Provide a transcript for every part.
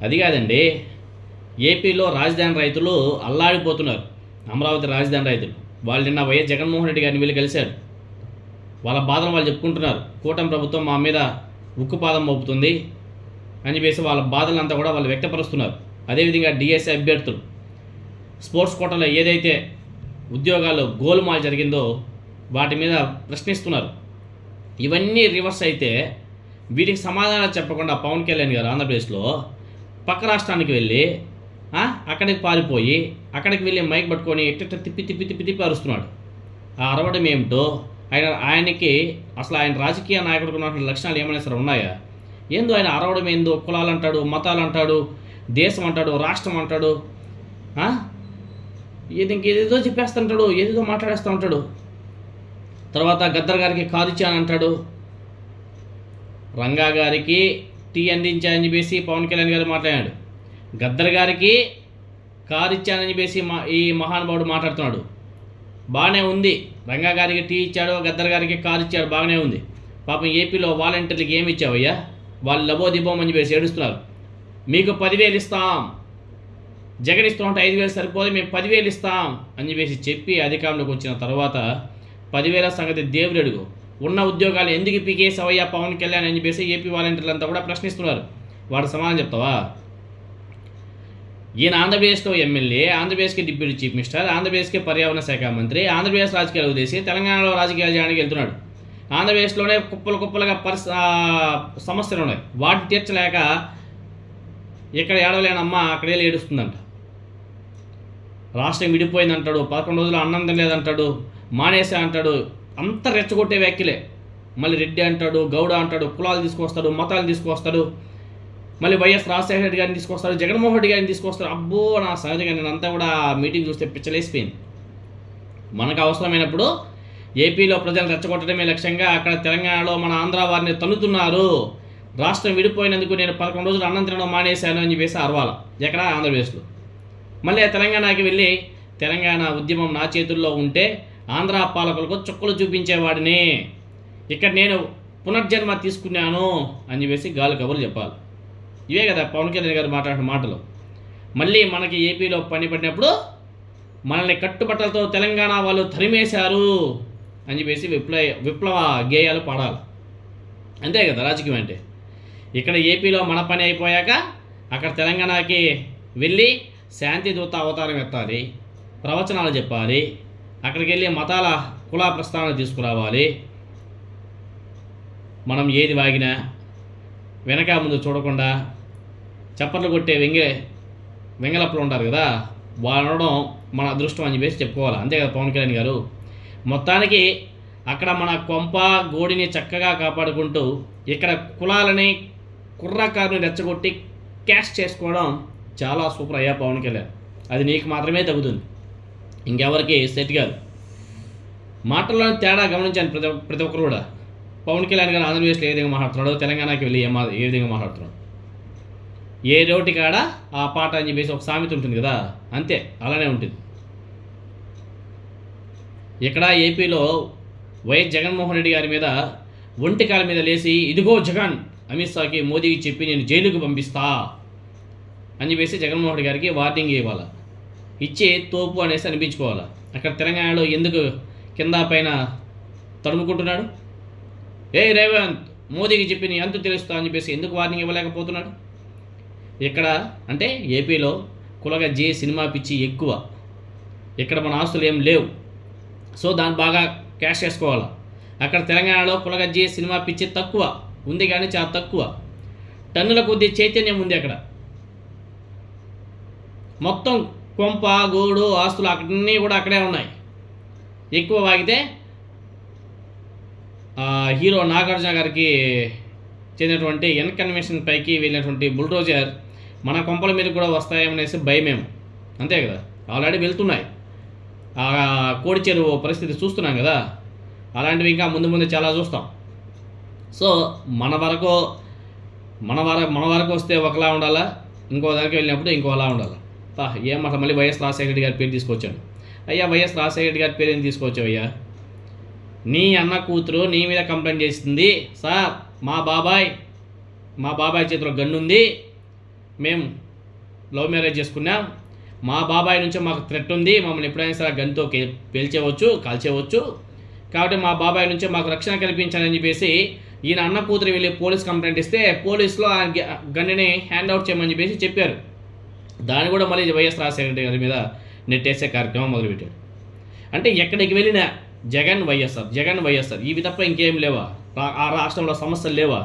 అది కాదండి, ఏపీలో రాజధాని రైతులు అల్లాడిపోతున్నారు. అమరావతి రాజధాని రైతులు వాళ్ళు నిన్న వైఎస్ జగన్మోహన్ రెడ్డి గారిని వెళ్ళి కలిశారు. వాళ్ళ బాధను వాళ్ళు చెప్పుకుంటున్నారు. కూటమి ప్రభుత్వం మా మీద ఉక్కుపాదం మోపుతుంది అని చెప్పేసి వాళ్ళ బాధలంతా కూడా వాళ్ళు వ్యక్తపరుస్తున్నారు. అదేవిధంగా డిఎస్సి అభ్యర్థులు స్పోర్ట్స్ కోటాలో ఏదైతే ఉద్యోగాలు గోలుమాల్ జరిగిందో వాటి మీద ప్రశ్నిస్తున్నారు. ఇవన్నీ రివర్స్ అయితే వీటికి సమాధానం చెప్పకుండా పవన్ కళ్యాణ్ గారు ఆంధ్రప్రదేశ్లో పక్క రాష్ట్రానికి వెళ్ళి అక్కడికి పారిపోయి అక్కడికి వెళ్ళి మైక్ పట్టుకొని ఎట్ట తిప్పి తిప్పి తిప్పి తిప్పి అరుస్తున్నాడు. ఆ అరవడం ఏమిటో, ఆయనకి అసలు ఆయన రాజకీయ నాయకుడికి ఉన్నటువంటి లక్షణాలు ఏమైనా సరే ఉన్నాయా? ఏందో ఆయన అరవడం ఏందో, కులాలు అంటాడు, మతాలు అంటాడు, దేశం అంటాడు, రాష్ట్రం అంటాడు, ఇంకేదేదో చెప్పేస్తుంటాడు, ఏదేదో మాట్లాడేస్తూ ఉంటాడు. తర్వాత గద్దర్ గారికి కారు ఇచ్చానంటాడు, రంగా గారికి టీ అందించానని చెప్పేసి పవన్ కళ్యాణ్ గారు మాట్లాడాడు. గద్దర్ గారికి కారు ఇచ్చానని చెప్పేసి ఈ మహానుభావుడు మాట్లాడుతున్నాడు. బాగానే ఉంది, రంగా గారికి టీ ఇచ్చాడు, గద్దర్ గారికి కారు ఇచ్చాడు, బాగానే ఉంది. పాపం ఏపీలో వాలంటీర్లకి ఏమి ఇచ్చావయ్యా? వాళ్ళు లబోదిబోం అని చెప్పేసి ఏడుస్తున్నారు. మీకు 10,000 ఇస్తాం, జగన్ ఇస్తామంటే 5,000 సరిపోతే మేము 10,000 ఇస్తాం అని చెప్పి అధికారంలోకి వచ్చిన తర్వాత 10,000 సంగతి దేవుడు అడుగు. ఉన్న ఉద్యోగాలు ఎందుకు పీకేసావయ్యా పవన్ కళ్యాణ్ అని చెప్పేసి ఏపీ వాలంటీర్లు అంతా కూడా ప్రశ్నిస్తున్నారు. వాడు సమాధానం చెప్తావా? ఈయన ఆంధ్రప్రదేశ్లో ఎమ్మెల్యే, ఆంధ్రప్రదేశ్కి డిప్యూటీ చీఫ్ మినిస్టర్, ఆంధ్రప్రదేశ్కి పర్యావరణ శాఖ మంత్రి, ఆంధ్రప్రదేశ్ రాజకీయాలు వదిలేసి తెలంగాణలో రాజకీయాలు చేయడానికి వెళ్తున్నాడు. ఆంధ్రప్రదేశ్లోనే కుప్పలుగా సమస్యలు ఉన్నాయి, వాటిని తీర్చలేక ఇక్కడ ఏడవలేనమ్మా అక్కడే ఏడుస్తుందంట. రాష్ట్రం విడిపోయిందంటాడు, 11 రోజులు అన్నం తినలేదంటాడు, మానేసా అంటాడు. అంత రెచ్చగొట్టే వ్యాఖ్యలే. మళ్ళీ రెడ్డి అంటాడు, గౌడ అంటాడు, కులాలు తీసుకొస్తాడు, మతాలు తీసుకొస్తాడు, మళ్ళీ వైఎస్ రాజశేఖర రెడ్డి గారిని తీసుకొస్తాడు, జగన్మోహన్ రెడ్డి గారిని తీసుకొస్తాడు. అబ్బో, నా సహజంగా నేను అంతా కూడా మీటింగ్ చూస్తే పిచ్చలేసిపోయింది. మనకు అవసరమైనప్పుడు ఏపీలో ప్రజలు రెచ్చగొట్టడమే లక్ష్యంగా అక్కడ తెలంగాణలో మన ఆంధ్ర వారిని తన్నుతున్నారు. రాష్ట్రం విడిపోయినందుకు నేను 11 రోజులు అన్నం తినడం మానేశాను అని చెప్పేసి అరవాల ఎక్కడ ఆంధ్రప్రదేశ్లో. మళ్ళీ తెలంగాణకి వెళ్ళి తెలంగాణ ఉద్యమం నా చేతుల్లో ఉంటే ఆంధ్ర పాలకులకు చుక్కలు చూపించేవాడిని, ఇక్కడ నేను పునర్జన్మ తీసుకున్నాను అని చెప్పేసి గాలి కబుర్లు చెప్పాలి. ఇవే కదా పవన్ కళ్యాణ్ గారు మాట్లాడిన మాటలు. మళ్ళీ మనకి ఏపీలో పని పడినప్పుడు మనల్ని కట్టుబట్టలతో తెలంగాణ వాళ్ళు తరిమేశారు అని చెప్పేసి విప్లవ గేయాలు పాడాలి. అంతే కదా రాజకీయం అంటే. ఇక్కడ ఏపీలో మన పని అయిపోయాక అక్కడ తెలంగాణకి వెళ్ళి శాంతి దూత అవతారం ఎత్తాలి, ప్రవచనాలు చెప్పాలి, అక్కడికి వెళ్ళి మతాల కుల ప్రస్తావన తీసుకురావాలి. మనం ఏది వాగినా వెనక ముందు చూడకుండా చప్పట్లు కొట్టే వెంగళప్పులు ఉంటారు కదా, వాళ్ళు అనడం మన అదృష్టం అని చెప్పేసి చెప్పుకోవాలి. అంతే కదా పవన్ కళ్యాణ్ గారు. మొత్తానికి అక్కడ మన కొంప గోడిని చక్కగా కాపాడుకుంటూ ఇక్కడ కులాలని కుర్రకారుని రెచ్చగొట్టి క్యాష్ చేసుకోవడం చాలా సూపర్ అయ్యా పవన్ కళ్యాణ్. అది నీకు మాత్రమే తగ్గుతుంది, ఇంకెవరికి సెట్ కాదు. మాటల్లోని తేడా గమనించాను ప్రతి ఒక్కరు కూడా. పవన్ కళ్యాణ్ గారు ఆంధ్రప్రదేశ్లో ఏ విధంగా మాట్లాడుతున్నాడో తెలంగాణకి వెళ్ళి ఏ విధంగా మాట్లాడుతున్నాడు. ఏ రోటి కాడ ఆ పాట అని చెప్పేసి ఒక సామెత ఉంటుంది కదా, అంతే అలానే ఉంటుంది. ఇక్కడ ఏపీలో వైఎస్ జగన్మోహన్ రెడ్డి గారి మీద ఒంటికాల మీద లేచి ఇదిగో జగన్ అమిత్ షాకి మోదీకి చెప్పి నేను జైలుకు పంపిస్తా అని చెప్పేసి జగన్మోహన్ రెడ్డి గారికి వార్నింగ్ ఇవ్వాలి, ఇచ్చి తోపు అనేసి అనిపించుకోవాలి. అక్కడ తెలంగాణలో ఎందుకు కింద పైన తడుముకుంటున్నాడు? రేవంత్ మోదీకి చెప్పి నీ అంతు తెలుస్తా అని చెప్పేసి ఎందుకు వార్నింగ్ ఇవ్వలేకపోతున్నాడు? ఇక్కడ అంటే ఏపీలో కులగజ్జి సినిమా పిచ్చి ఎక్కువ, ఇక్కడ మన ఆస్తులు ఏం లేవు, సో దాన్ని బాగా క్యాష్ చేసుకోవాలి. అక్కడ తెలంగాణలో కులగజ్జి సినిమా పిచ్చి తక్కువ ఉంది, కానీ చాలా తక్కువ. టన్నుల కొద్ది చైతన్యం ఉంది అక్కడ. మొత్తం కొంప గోడు ఆస్తులు అన్నీ కూడా అక్కడే ఉన్నాయి. ఎక్కువ వాగితే హీరో నాగార్జున గారికి చెందినటువంటి కన్వెన్షన్ పైకి వెళ్ళినటువంటి బుల్డోజర్ మన కొంపల మీద కూడా వస్తాయనేసి భయమేమో. అంతే కదా, ఆల్రెడీ వెళ్తున్నాయి. కోడి చెరువు పరిస్థితి చూస్తున్నాం కదా, అలాంటివి ఇంకా ముందు ముందు చాలా చూస్తాం. సో మన వరకు వస్తే ఒకలా ఉండాలా, ఇంకో దానికి వెళ్ళినప్పుడు ఇంకోలా ఉండాలి. ఏమాట మళ్ళీ వైఎస్ రాజశేఖర రెడ్డి గారి పేరు తీసుకొచ్చాను. అయ్యా వైఎస్ రాజశేఖర రెడ్డి గారి పేరు ఏం తీసుకొచ్చావు అయ్యా? నీ అన్న కూతురు నీ మీద కంప్లైంట్ చేస్తుంది, సార్ మా బాబాయ్ చేతిలో గన్ను ఉంది, మేము లవ్ మ్యారేజ్ చేసుకున్నాం, మా బాబాయ్ నుంచి మాకు థ్రెట్ ఉంది, మమ్మల్ని ఎప్పుడైనా సరే గన్తో పేల్చేయవచ్చు, కాల్చేయవచ్చు, కాబట్టి మా బాబాయ్ నుంచి మాకు రక్షణ కల్పించాలని చెప్పేసి ఈయన అన్న కూతురు వెళ్ళి పోలీస్ కంప్లైంట్ ఇస్తే పోలీసులో ఆ గన్నుని హ్యాండ్ అవుట్ చేయమని చెప్పేసి చెప్పారు. దాన్ని కూడా మళ్ళీ వైఎస్ రాజశేఖర గారి మీద నెట్టేసే కార్యక్రమం మొదలుపెట్టాడు. అంటే ఎక్కడికి వెళ్ళినా జగన్ వైఎస్ఆర్ ఇవి తప్ప ఇంకేం లేవా? ఆ రాష్ట్రంలో సమస్యలు లేవా?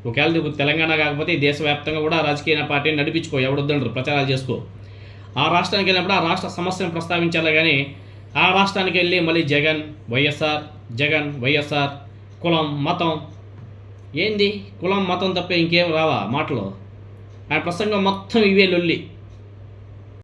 ఒకవేళ నీకు తెలంగాణ కాకపోతే ఈ దేశవ్యాప్తంగా కూడా రాజకీయ పార్టీని నడిపించుకో, ఎవడొద్దంటారు, ప్రచారాలు చేసుకో. ఆ రాష్ట్రానికి వెళ్ళినప్పుడు ఆ రాష్ట్ర సమస్యను ప్రస్తావించాలి, కానీ ఆ రాష్ట్రానికి వెళ్ళి మళ్ళీ జగన్ వైఎస్ఆర్ కులం మతం ఏంది? కులం మతం తప్ప ఇంకేం రావా మాటలు? ఆయన ప్రసంగం మొత్తం ఇవే లొల్లి.